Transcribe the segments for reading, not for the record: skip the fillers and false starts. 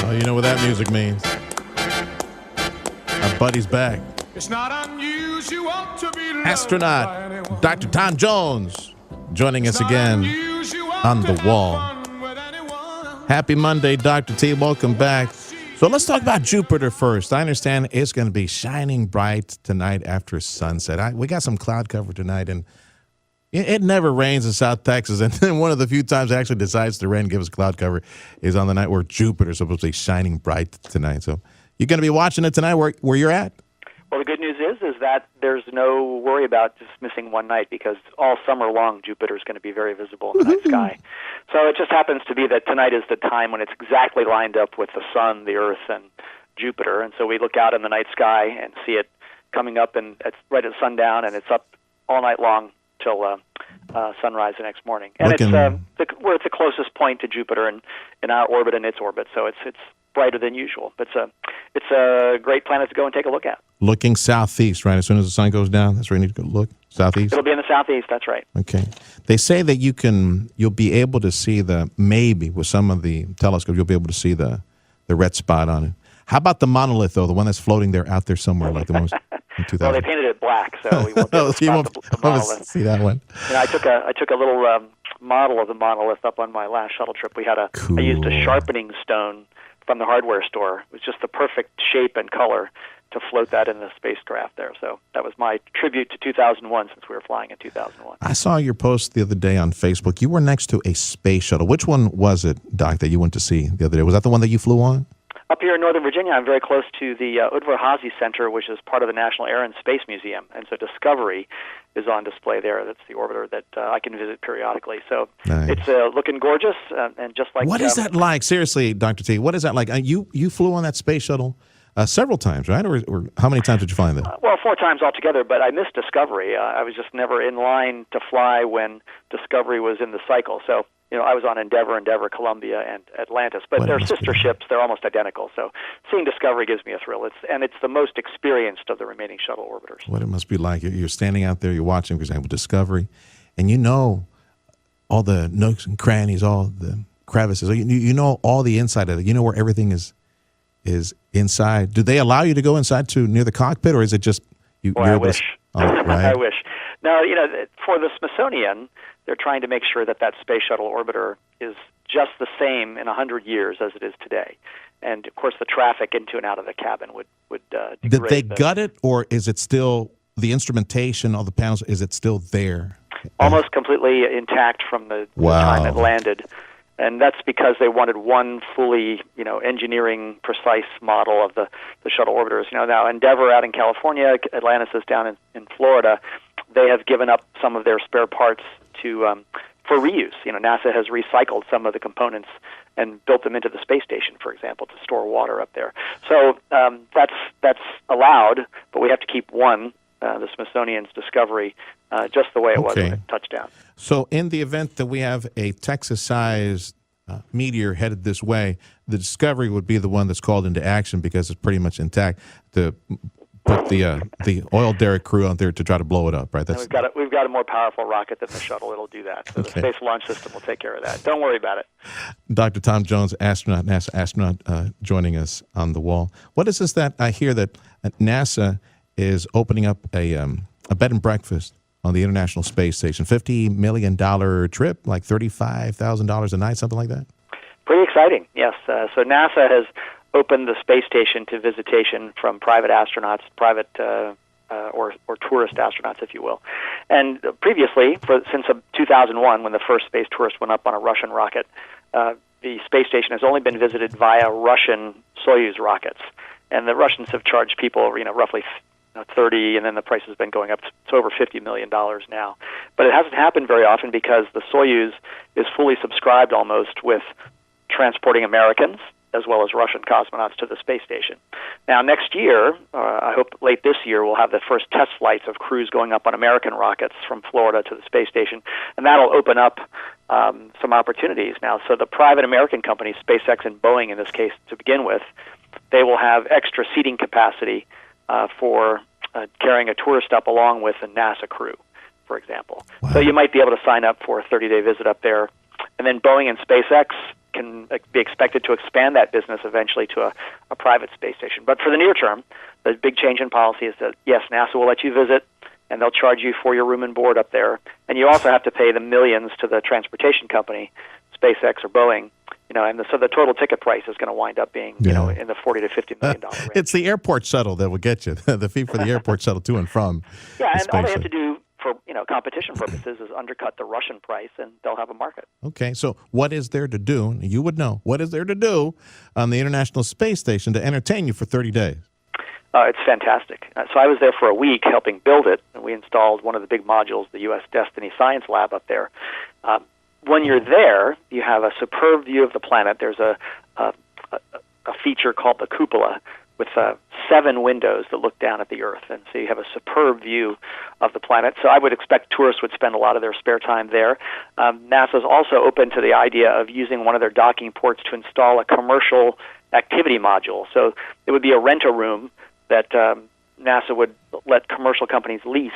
Oh, you know what that music means. Our buddy's back. It's not unusual to be loved Astronaut by anyone. Dr. Tom Jones joining us again on the wall. Happy Monday, Dr. T. Welcome back. So let's talk about Jupiter first. I understand it's going to be shining bright tonight after sunset. We got some cloud cover tonight, and it never rains in South Texas. And then one of the few times it actually decides to rain, give us cloud cover, is on the night where Jupiter is supposed to be shining bright tonight. So you're going to be watching it tonight where you're at? Well, the good news is that there's no worry about just missing one night because all summer long Jupiter is going to be very visible in the night sky. So it just happens to be that tonight is the time when it's exactly lined up with the sun, the Earth, and Jupiter. And so we look out in the night sky and see it coming up, and it's right at sundown, and it's up all night long till sunrise the next morning. And we're at the closest point to Jupiter in our orbit and its orbit, so it's brighter than usual. But it's a great planet to go and take a look at. Looking southeast, right? As soon as the sun goes down, that's where you need to go look. Southeast? It'll be in the southeast, that's right. Okay. They say that you'll be able to see maybe with some of the telescopes, you'll be able to see the red spot on it. How about the monolith, though, the one that's floating there out there somewhere, like the one in 2000? Well, they painted it black, so we won't be able to spot the monolith. See that one. You know, I took a little model of the monolith up on my last shuttle trip. I used a sharpening stone from the hardware store. It was just the perfect shape and color to float that in the spacecraft there. So that was my tribute to 2001 since we were flying in 2001. I saw your post the other day on Facebook. You were next to a space shuttle. Which one was it, Doc, that you went to see the other day? Was that the one that you flew on? Up here in Northern Virginia, I'm very close to the Udvar-Hazy Center, which is part of the National Air and Space Museum. And so Discovery is on display there. That's the orbiter that I can visit periodically. So nice. It's looking gorgeous, and just like... What is that like? Seriously, Dr. T, what is that like? You flew on that space shuttle several times, right? Or how many times did you fly in that? Well, 4 times altogether, but I missed Discovery. I was just never in line to fly when Discovery was in the cycle. So, I was on Endeavour, Columbia, and Atlantis. But they're sister ships. They're almost identical. So seeing Discovery gives me a thrill. It's the most experienced of the remaining shuttle orbiters. What it must be like. You're standing out there, you're watching, for example, Discovery, and all the nooks and crannies, all the crevices. You know all the inside of it. You know where everything is inside. Do they allow you to go inside to near the cockpit, or is it just you? Boy, I wish. Right? I wish. No, for the Smithsonian, they're trying to make sure that space shuttle orbiter is just the same in 100 years as it is today. And, of course, the traffic into and out of the cabin would degrade. Did they gut it, or is it still the instrumentation, all the panels, is it still there? Almost completely intact from the time it landed. And that's because they wanted one fully, engineering precise model of the shuttle orbiters. Now Endeavour out in California, Atlantis is down in Florida. They have given up some of their spare parts for reuse. NASA has recycled some of the components and built them into the space station, for example, to store water up there. So that's allowed, but we have to keep one, the Smithsonian's Discovery, just the way it was when it touched down. So in the event that we have a Texas-sized meteor headed this way, the Discovery would be the one that's called into action because it's pretty much intact to put the oil derrick crew out there to try to blow it up, right? We've got a more powerful rocket than the shuttle. It'll do that. So the Space Launch System will take care of that. Don't worry about it. Dr. Tom Jones, NASA astronaut, joining us on the wall. What is this that I hear that NASA is opening up a bed and breakfast on the International Space Station? $50 million trip, like $35,000 a night, something like that? Pretty exciting, yes. So NASA has opened the space station to visitation from private astronauts, or tourist astronauts, if you will. And previously, since 2001, when the first space tourist went up on a Russian rocket, the space station has only been visited via Russian Soyuz rockets. And the Russians have charged people, roughly 30, and then the price has been going up to over $50 million now. But it hasn't happened very often because the Soyuz is fully subscribed almost with transporting Americans as well as Russian cosmonauts to the space station. Now, next year, I hope late this year, we'll have the first test flights of crews going up on American rockets from Florida to the space station, and that'll open up some opportunities now. So the private American companies, SpaceX and Boeing in this case to begin with, they will have extra seating capacity for carrying a tourist up along with a NASA crew, for example. Wow. So you might be able to sign up for a 30-day visit up there. And then Boeing and SpaceX can be expected to expand that business eventually to a private space station. But for the near term, the big change in policy is that, yes, NASA will let you visit, and they'll charge you for your room and board up there. And you also have to pay the millions to the transportation company, SpaceX or Boeing. And so the total ticket price is going to wind up being, in the $40 to $50 million range. It's the airport shuttle that will get you, the fee for the airport shuttle to and from. Yeah, and all they have to do for competition purposes is undercut the Russian price, and they'll have a market. Okay, so what is there to do? You would know. What is there to do on the International Space Station to entertain you for 30 days? It's fantastic. So I was there for a week helping build it, and we installed one of the big modules, the U.S. Destiny Science Lab up there. When you're there, you have a superb view of the planet. There's a feature called the cupola with 7 windows that look down at the Earth, and so you have a superb view of the planet. So I would expect tourists would spend a lot of their spare time there. NASA's also open to the idea of using one of their docking ports to install a commercial activity module. So it would be a rent-a-room that NASA would let commercial companies lease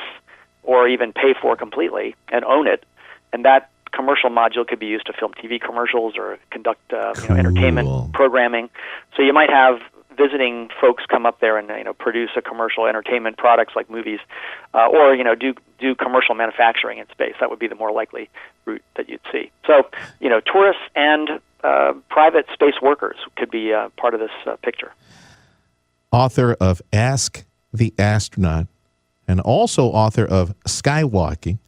or even pay for completely and own it, and that commercial module could be used to film TV commercials or conduct entertainment programming. So you might have visiting folks come up there and produce a commercial entertainment products like movies, or do commercial manufacturing in space. That would be the more likely route that you'd see. So tourists and private space workers could be part of this picture. Author of Ask the Astronaut and also author of Skywalking,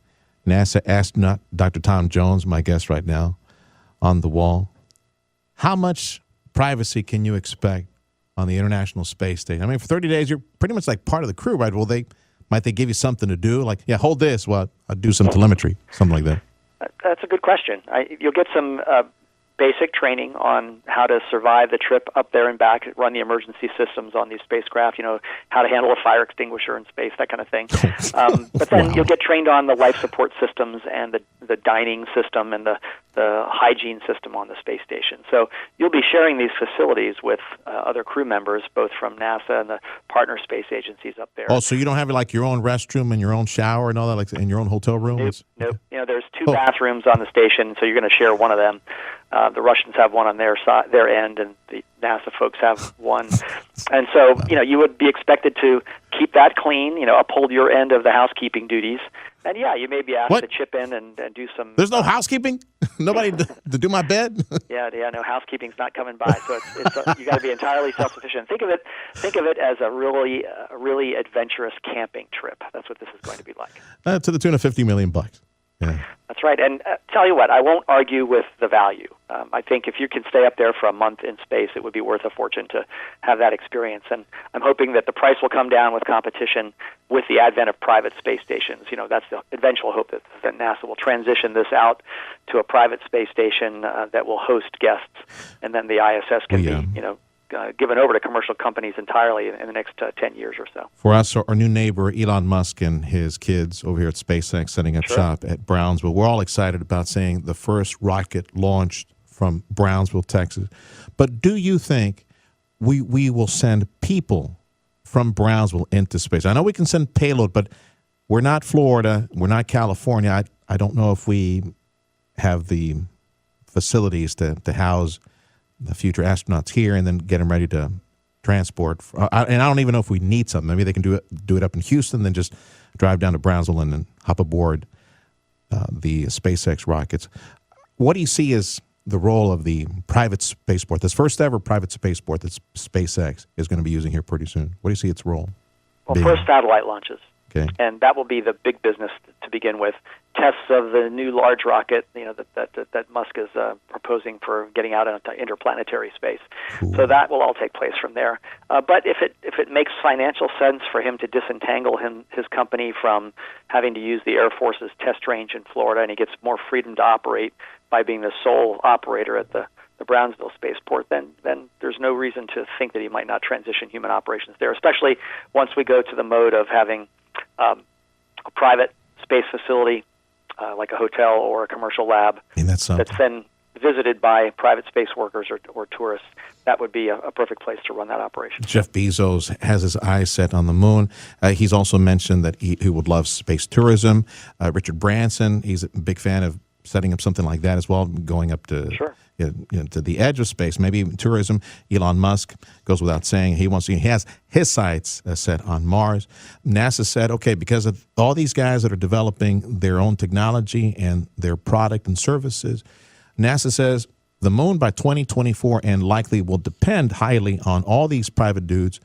NASA astronaut Dr. Tom Jones, my guest right now on the wall. How much privacy can you expect on the International Space Station? I mean, for 30 days, you're pretty much like part of the crew, right? Might they give you something to do? Like, yeah, hold this while I do some telemetry, something like that. That's a good question. You'll get some basic training on how to survive the trip up there and back, run the emergency systems on these spacecraft, how to handle a fire extinguisher in space, that kind of thing. But then you'll get trained on the life support systems and the dining system and the hygiene system on the space station. So you'll be sharing these facilities with other crew members, both from NASA and the partner space agencies up there. Oh, so you don't have like your own restroom and your own shower and all that, like in your own hotel room? Nope. There's 2 bathrooms on the station, so you're going to share one of them. The Russians have one on their side, their end, and the NASA folks have one. And so, you would be expected to keep that clean, uphold your end of the housekeeping duties. And, you may be asked to chip in and do some... There's no housekeeping? Nobody to do my bed? Yeah, no, housekeeping's not coming by. So it's you got to be entirely self-sufficient. Think of it as a really adventurous camping trip. That's what this is going to be like. To the tune of $50 million. Yeah. That's right. And tell you what, I won't argue with the value. I think if you can stay up there for a month in space, it would be worth a fortune to have that experience. And I'm hoping that the price will come down with competition with the advent of private space stations. That's the eventual hope that NASA will transition this out to a private space station that will host guests, and then the ISS can be, given over to commercial companies entirely in the next 10 years or so. For us, our new neighbor, Elon Musk and his kids over here at SpaceX setting up shop at Brownsville, we're all excited about seeing the first rocket launched from Brownsville, Texas. But do you think we will send people from Brownsville into space? I know we can send payload, but we're not Florida, we're not California. I don't know if we have the facilities to house the future astronauts here and then get them ready to transport. And I don't even know if we need something. Maybe they can do it up in Houston, then just drive down to Brownsville and then hop aboard the SpaceX rockets. What do you see as the role of the private spaceport, this first ever private spaceport that SpaceX is going to be using here pretty soon? What do you see its role? Well, first, satellite launches. Okay. And that will be the big business to begin with. Tests of the new large rocket, that Musk is proposing for getting out into interplanetary space. Cool. So that will all take place from there. But if it makes financial sense for him to disentangle his company from having to use the Air Force's test range in Florida, and he gets more freedom to operate by being the sole operator at the Brownsville spaceport, then there's no reason to think that he might not transition human operations there, especially once we go to the mode of having a private space facility like a hotel or a commercial lab that's then visited by private space workers or tourists. That would be a perfect place to run that operation. Jeff Bezos has his eyes set on the moon. He's also mentioned that he would love space tourism. Richard Branson, he's a big fan of setting up something like that as well, going up to Sure. To the edge of space, maybe even tourism. Elon Musk goes without saying he has his sights set on Mars. NASA said, okay, because of all these guys that are developing their own technology and their product and services, NASA says the moon by 2024 and likely will depend highly on all these private dudes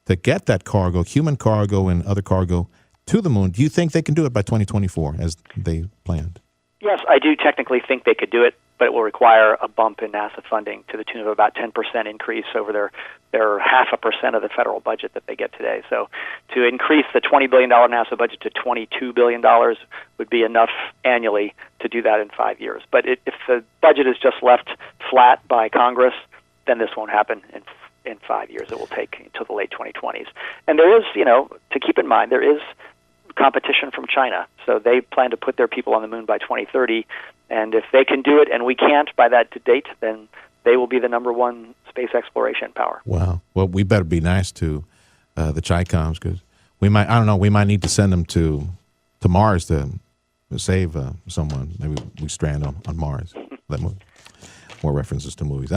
to get that cargo, human cargo and other cargo, to the moon. Do you think they can do it by 2024 as they planned? Yes, I do technically think they could do it, but it will require a bump in NASA funding to the tune of about 10% increase over their 0.5% of the federal budget that they get today. So to increase the $20 billion NASA budget to $22 billion would be enough annually to do that in 5 years. But if the budget is just left flat by Congress, then this won't happen in 5 years. It will take until the late 2020s. And there is, to keep in mind, there is competition from China. So they plan to put their people on the moon by 2030. And if they can do it and we can't by that date, then they will be the number one space exploration power. Wow. Well, we better be nice to the Chi-Coms because we might need to send them to Mars to save someone. Maybe we strand on Mars. That movie. More references to movies.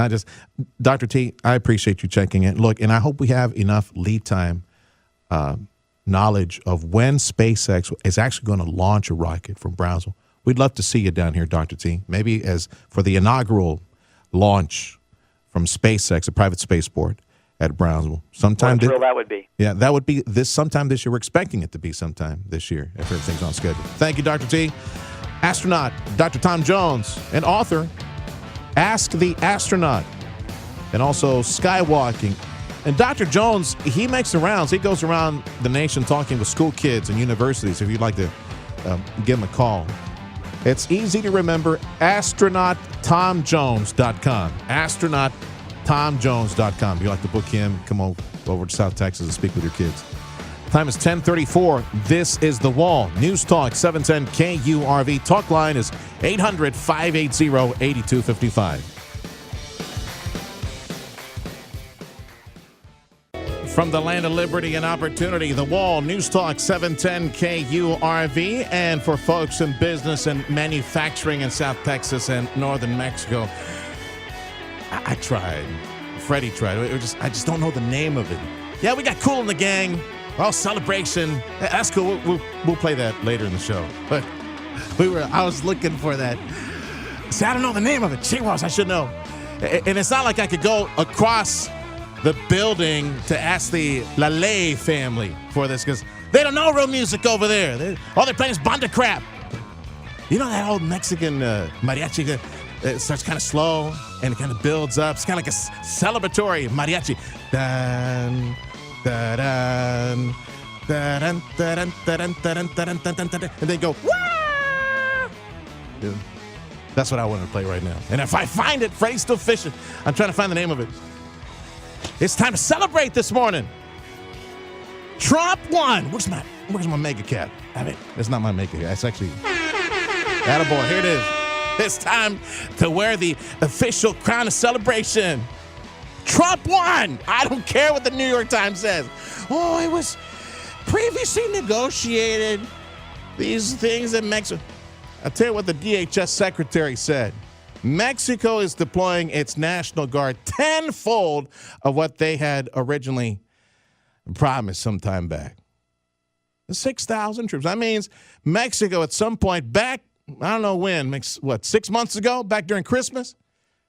Dr. T, I appreciate you checking in. Look, and I hope we have enough lead time knowledge of when SpaceX is actually going to launch a rocket from Brownsville. We'd love to see you down here, Dr. T. Maybe as for the inaugural launch from SpaceX, a private spaceport at Brownsville. Sometime what a thrill that would be. Yeah, that would be sometime this year. We're expecting it to be sometime this year if everything's on schedule. Thank you, Dr. T. Astronaut, Dr. Tom Jones, and author, Ask the Astronaut, and also skywalking. And Dr. Jones, he makes the rounds. He goes around the nation talking with school kids and universities. If you'd like to give him a call. It's easy to remember, astronauttomjones.com. Astronauttomjones.com. If you'd like to book him, come over to South Texas and speak with your kids. Time is 10:34. This is The Wall. News Talk 710 KURV. Talk line is 800-580-8255. From the land of liberty and opportunity, The Wall, News Talk 710 KURV. And for folks in business and manufacturing in South Texas and northern Mexico, I tried. Freddie tried. I just don't know the name of it. Yeah, we got Cool in the Gang. Oh, Celebration. That's cool. We'll play that later in the show. But I was looking for that. See, I don't know the name of it. Chihuahuas, I should know. And it's not like I could go across the building to ask the Lale family for this because they don't know real music over there. All they're playing is banda crap. You know that old Mexican mariachi that starts kind of slow and it kind of builds up. It's kind of like a celebratory mariachi. Dun, dun, dun, dun, dun, dun, dun, dun, dun, dun, and they go, wah! Yeah. That's what I want to play right now. And if I find it, Freddie's still fishing. I'm trying to find the name of it. It's time to celebrate this morning. Trump won. Where's my mega cat? I mean, it's not my mega cat. It's actually, attaboy. Here it is. It's time to wear the official crown of celebration. Trump won. I don't care what the New York Times says. Oh, it was previously negotiated. These things in Mexico. I'll tell you what the DHS secretary said. Mexico is deploying its National Guard tenfold of what they had originally promised some time back. 6,000 troops. That means Mexico at some point back, I don't know when, 6 months ago, back during Christmas,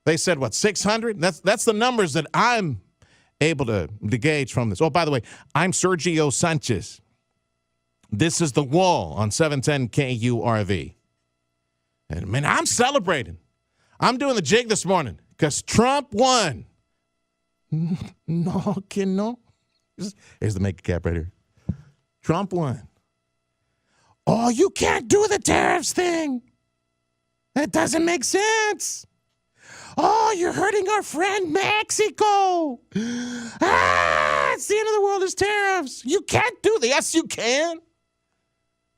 they said, 600? That's the numbers that I'm able to gauge from this. Oh, by the way, I'm Sergio Sanchez. This is The Wall on 710 KURV. And, man, I'm celebrating. I'm doing the jig this morning because Trump won. No, que no. Here's the mega cap right here. Trump won. Oh, you can't do the tariffs thing. That doesn't make sense. Oh, you're hurting our friend Mexico. It's the end of the world is tariffs. You can't do that. Yes, you can.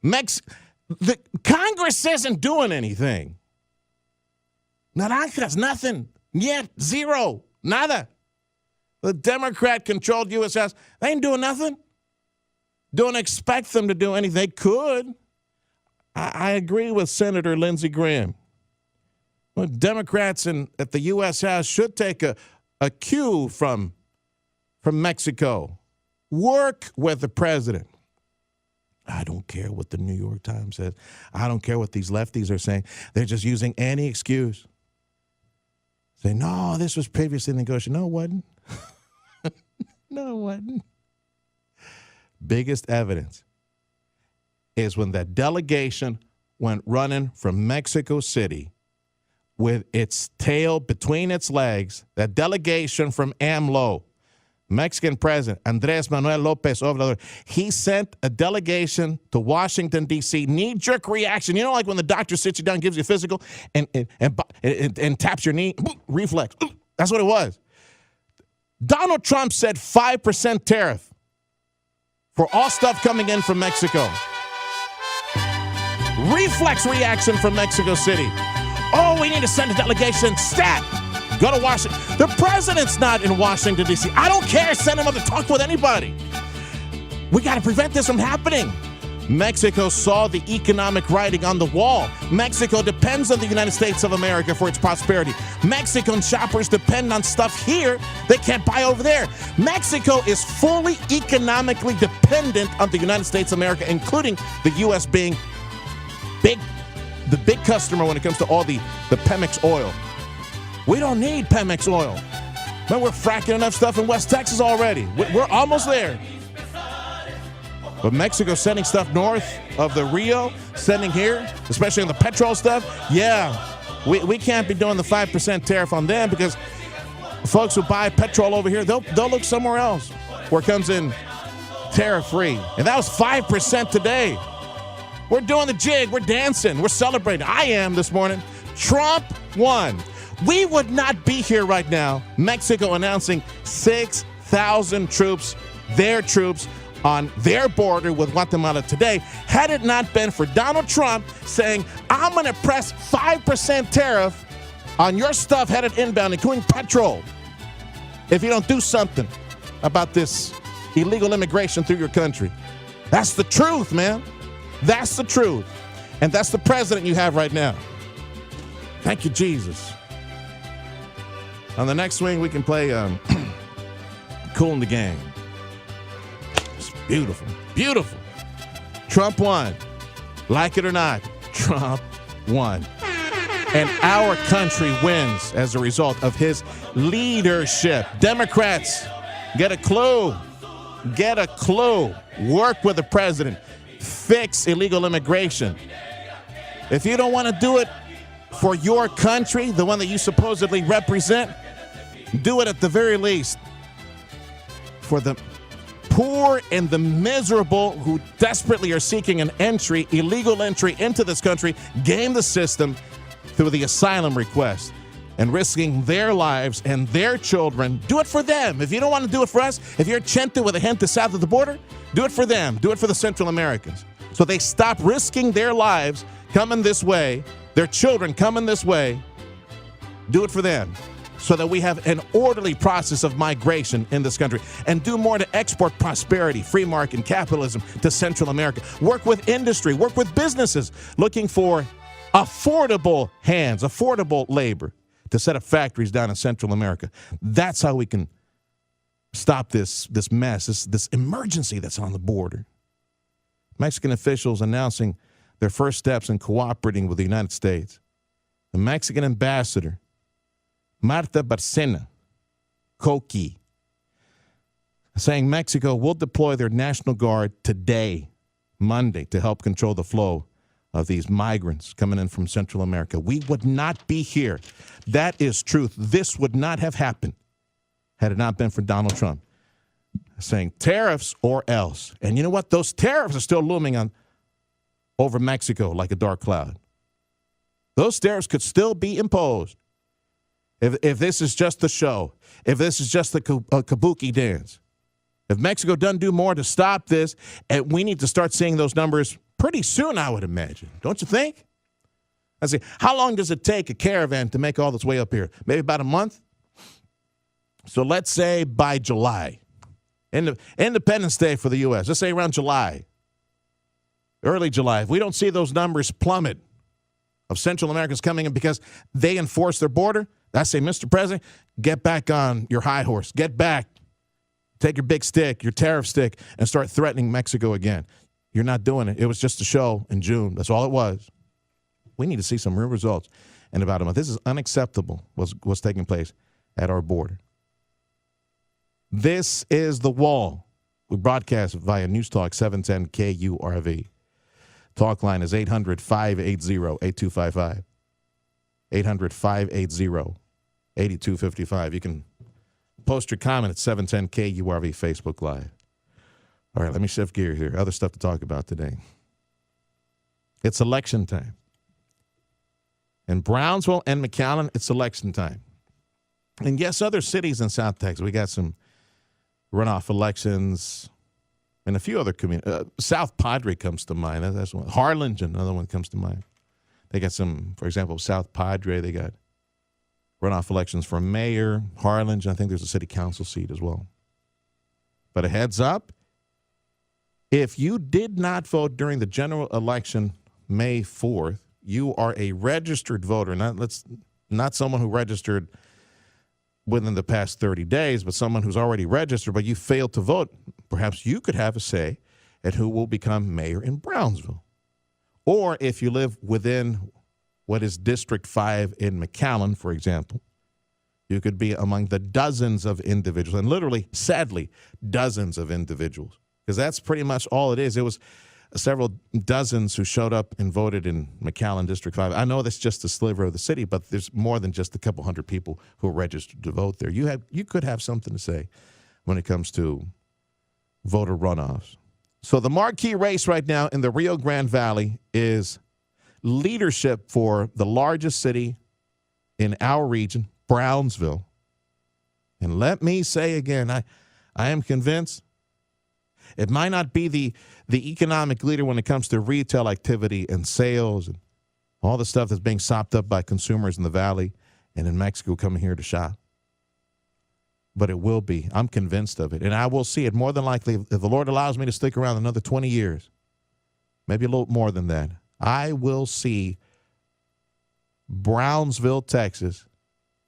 The Congress isn't doing anything. Naranjas, nothing. Yet, zero. Nada. The Democrat-controlled U.S. House, they ain't doing nothing. Don't expect them to do anything. They could. I agree with Senator Lindsey Graham. Well, Democrats at the U.S. House should take a cue from Mexico. Work with the president. I don't care what the New York Times says. I don't care what these lefties are saying. They're just using any excuse. Say, no, this was previously negotiated. No, it wasn't. No, it wasn't. Biggest evidence is when that delegation went running from Mexico City with its tail between its legs, that delegation from AMLO, Mexican President Andrés Manuel López Obrador, he sent a delegation to Washington, D.C., knee-jerk reaction. You know, like when the doctor sits you down, gives you a physical, and taps your knee, reflex. That's what it was. Donald Trump said 5% tariff for all stuff coming in from Mexico. Reflex reaction from Mexico City. Oh, we need to send a delegation. Stat! Go to Washington. The president's not in Washington, D.C. I don't care. Send him up to talk with anybody. We got to prevent this from happening. Mexico saw the economic writing on the wall. Mexico depends on the United States of America for its prosperity. Mexican shoppers depend on stuff here they can't buy over there. Mexico is fully economically dependent on the United States of America, including the U.S. being the big customer when it comes to all the Pemex oil. We don't need Pemex oil. But we're fracking enough stuff in West Texas already. We're almost there. But Mexico sending stuff north of the Rio, sending here, especially on the petrol stuff, yeah, we can't be doing the 5% tariff on them because folks who buy petrol over here, they'll look somewhere else where it comes in tariff-free. And that was 5% today. We're doing the jig. We're dancing. We're celebrating. I am this morning. Trump won. We would not be here right now, Mexico announcing 6,000 troops, their troops, on their border with Guatemala today, had it not been for Donald Trump saying, I'm going to press 5% tariff on your stuff headed inbound, including petrol, if you don't do something about this illegal immigration through your country. That's the truth, man. That's the truth. And that's the president you have right now. Thank you, Jesus. On the next swing, we can play Cool in the Gang. It's beautiful. Beautiful. Trump won. Like it or not, Trump won. And our country wins as a result of his leadership. Democrats, get a clue. Get a clue. Work with the president. Fix illegal immigration. If you don't want to do it for your country, the one that you supposedly represent, do it at the very least for the poor and the miserable who desperately are seeking an entry, illegal entry into this country, game the system through the asylum request and risking their lives and their children. Do it for them. If you don't want to do it for us, if you're Chente with a gente south of the border, do it for them. Do it for the Central Americans. So they stop risking their lives coming this way, their children coming this way. Do it for them so that we have an orderly process of migration in this country and do more to export prosperity, free market, and capitalism to Central America. Work with industry, work with businesses looking for affordable hands, affordable labor to set up factories down in Central America. That's how we can stop this mess, this emergency that's on the border. Mexican officials announcing their first steps in cooperating with the United States. The Mexican ambassador, Marta Bárcena Coqui, saying Mexico will deploy their National Guard today, Monday, to help control the flow of these migrants coming in from Central America. We would not be here. That is truth. This would not have happened had it not been for Donald Trump saying tariffs or else. And you know what? Those tariffs are still looming over Mexico like a dark cloud. Those tariffs could still be imposed if this is just the show, if this is just the kabuki dance. If Mexico doesn't do more to stop this, and we need to start seeing those numbers pretty soon, I would imagine. Don't you think? I say, how long does it take a caravan to make all this way up here? Maybe about a month? So let's say by July, Independence Day for the U.S., let's say around July, early July, if we don't see those numbers plummet of Central Americans coming in because they enforce their border, I say, Mr. President, get back on your high horse. Get back. Take your big stick, your tariff stick, and start threatening Mexico again. You're not doing it. It was just a show in June. That's all it was. We need to see some real results in about a month. This is unacceptable, what's taking place at our border. This is The Wall. We broadcast via News Talk 710 KURV. Talk line is 800-580-8255. 800-580-8255. You can post your comment at 710 KURV Facebook Live. All right, let me shift gears here. Other stuff to talk about today. It's election time. In Brownsville and McAllen, it's election time. And yes, other cities in South Texas, we got some runoff elections and a few other communities. South Padre comes to mind. That's one. Harlingen, another one comes to mind. They got some, for example, South Padre, they got runoff elections for mayor, Harlingen. I think there's a city council seat as well. But a heads up, if you did not vote during the general election May 4th, you are a registered voter, not someone who registered within the past 30 days, but someone who's already registered, but you failed to vote. Perhaps you could have a say at who will become mayor in Brownsville. Or if you live within what is District 5 in McAllen, for example, you could be among the dozens of individuals, and literally, sadly, dozens of individuals, because that's pretty much all it is. It was several dozens who showed up and voted in McAllen District 5. I know that's just a sliver of the city, but there's more than just a couple hundred people who are registered to vote there. You could have something to say when it comes to voter runoffs. So the marquee race right now in the Rio Grande Valley is leadership for the largest city in our region, Brownsville. And let me say again, I am convinced it might not be the economic leader when it comes to retail activity and sales and all the stuff that's being sopped up by consumers in the valley and in Mexico coming here to shop. But it will be. I'm convinced of it. And I will see it more than likely if the Lord allows me to stick around another 20 years, maybe a little more than that. I will see Brownsville, Texas,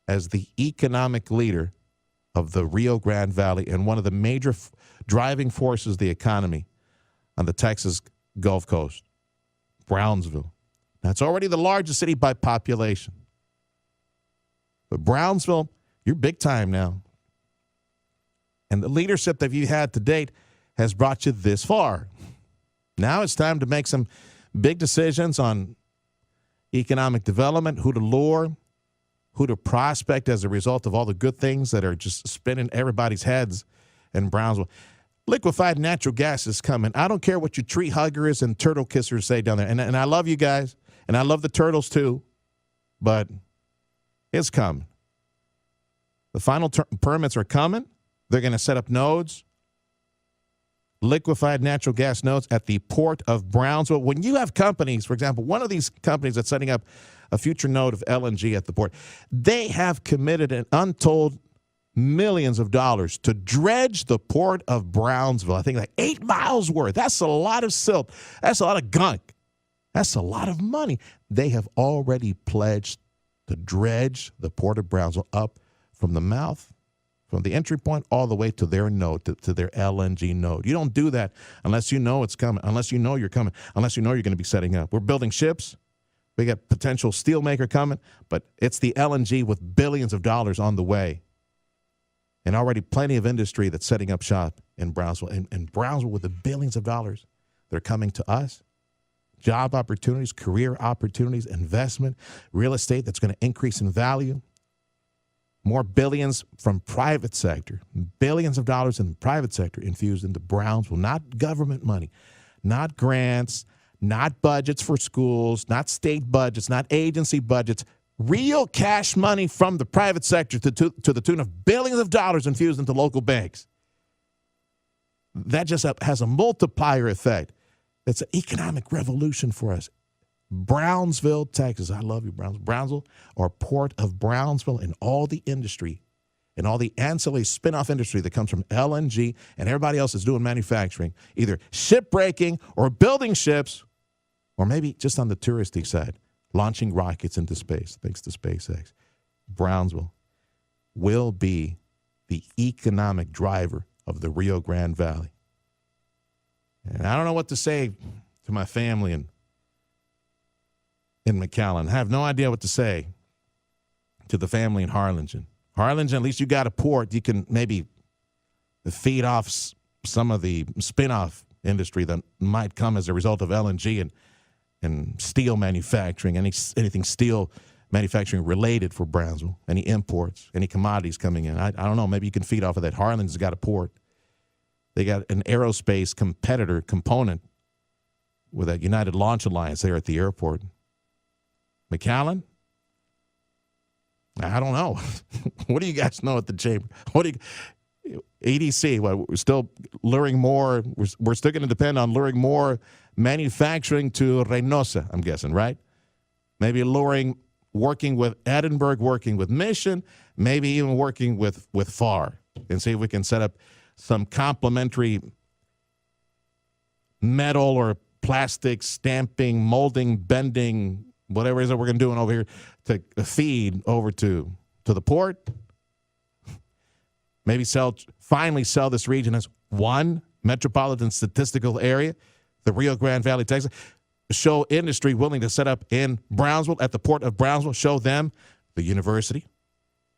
as the economic leader of the Rio Grande Valley and one of the major driving forces of the economy on the Texas Gulf Coast, Brownsville. Now, it's already the largest city by population. But Brownsville, you're big time now. And the leadership that you've had to date has brought you this far. Now it's time to make some big decisions on economic development, who to lure, who to prospect as a result of all the good things that are just spinning everybody's heads in Brownsville. Liquefied natural gas is coming. I don't care what your tree huggers and turtle kissers say down there. And I love you guys, and I love the turtles too, but it's coming. The final permits are coming. They're going to set up nodes, liquefied natural gas nodes at the port of Brownsville. When you have companies, for example, one of these companies that's setting up a future node of LNG at the port, they have committed an untold millions of dollars to dredge the port of Brownsville. I think like 8 miles worth. That's a lot of silt. That's a lot of gunk. That's a lot of money. They have already pledged to dredge the port of Brownsville up from the mouth, from the entry point all the way to their node, to their LNG node. You don't do that unless you know it's coming, unless you know you're coming, unless you know you're going to be setting up. We're building ships. We got potential steelmaker coming, but it's the LNG with billions of dollars on the way. And already plenty of industry that's setting up shop in Brownsville. And Brownsville with the billions of dollars that are coming to us. Job opportunities, career opportunities, investment, real estate that's going to increase in value. More billions from private sector, billions of dollars in the private sector infused into Brownsville, not government money, not grants, not budgets for schools, not state budgets, not agency budgets, real cash money from the private sector to the tune of billions of dollars infused into local banks. That just has a multiplier effect. It's an economic revolution for us. Brownsville, Texas. I love you, Brownsville. Brownsville, or Port of Brownsville, and all the industry and all the ancillary spin-off industry that comes from LNG and everybody else is doing manufacturing, either shipbreaking or building ships, or maybe just on the touristy side, launching rockets into space, thanks to SpaceX. Brownsville will be the economic driver of the Rio Grande Valley. And I don't know what to say to my family in McAllen. I have no idea what to say to the family in Harlingen. Harlingen, at least you got a port. You can maybe feed off some of the spin-off industry that might come as a result of LNG and steel manufacturing, anything steel manufacturing related for Brownsville, any imports, any commodities coming in. I don't know. Maybe you can feed off of that. Harlingen's got a port. They got an aerospace component with that United Launch Alliance there at the airport. McAllen? I don't know. What do you guys know at the chamber? EDC, we're still luring more. We're still going to depend on luring more manufacturing to Reynosa, I'm guessing, right? Maybe working with Edinburgh, working with Mission, maybe even working with FAR, and see if we can set up some complementary metal or plastic stamping, molding, bending, whatever it is that we're going to do over here to feed over to the port. Maybe finally sell this region as one metropolitan statistical area, the Rio Grande Valley, Texas. Show industry willing to set up in Brownsville, at the port of Brownsville. Show them the university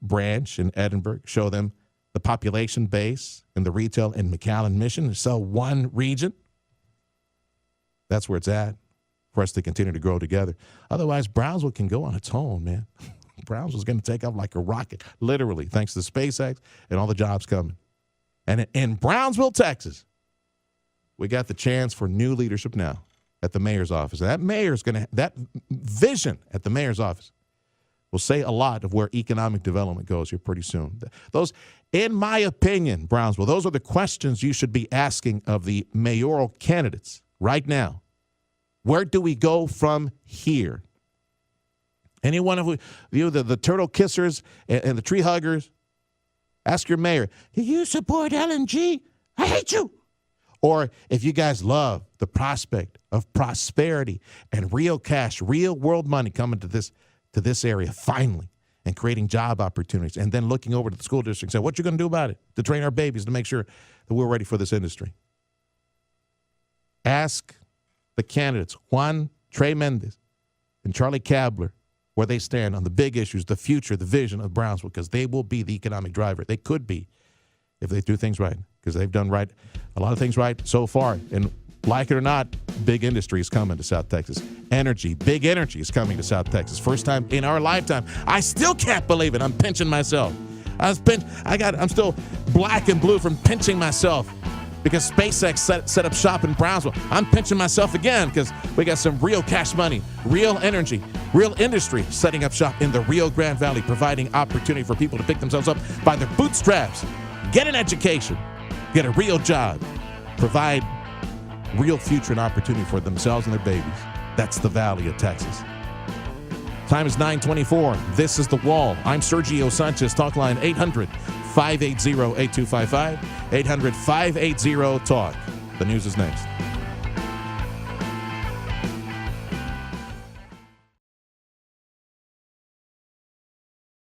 branch in Edinburgh. Show them the population base and the retail in McAllen Mission. Sell one region. That's where it's at for us to continue to grow together. Otherwise, Brownsville can go on its own, man. Brownsville's going to take off like a rocket, literally, thanks to SpaceX and all the jobs coming. And in Brownsville, Texas, we got the chance for new leadership now at the mayor's office. And that vision at the mayor's office will say a lot of where economic development goes here pretty soon. Those, in my opinion, Brownsville, those are the questions you should be asking of the mayoral candidates right now. Where do we go from here? Any one of you, the turtle kissers and the tree huggers, ask your mayor, do you support LNG? I hate you. Or if you guys love the prospect of prosperity and real cash, real world money coming to this area finally and creating job opportunities, and then looking over to the school district and say, what you going to do about it to train our babies to make sure that we're ready for this industry? Ask the candidates, Juan Trey Mendez and Charlie Kabler, where they stand on the big issues, the future, the vision of Brownsville, because they will be the economic driver. They could be if they do things right, because they've done a lot of things right so far. And like it or not, big industry is coming to South Texas. Big energy is coming to South Texas. First time in our lifetime. I still can't believe it. I'm pinching myself. I'm still black and blue from pinching myself because SpaceX set up shop in Brownsville. I'm pinching myself again because we got some real cash money, real energy, real industry setting up shop in the Rio Grande Valley, providing opportunity for people to pick themselves up by their bootstraps, get an education, get a real job, provide real future and opportunity for themselves and their babies. That's the Valley of Texas. Time is 9:24. This is The Wall. I'm Sergio Sanchez. Talk line 800-580-8255. 800-580-TALK. The news is next.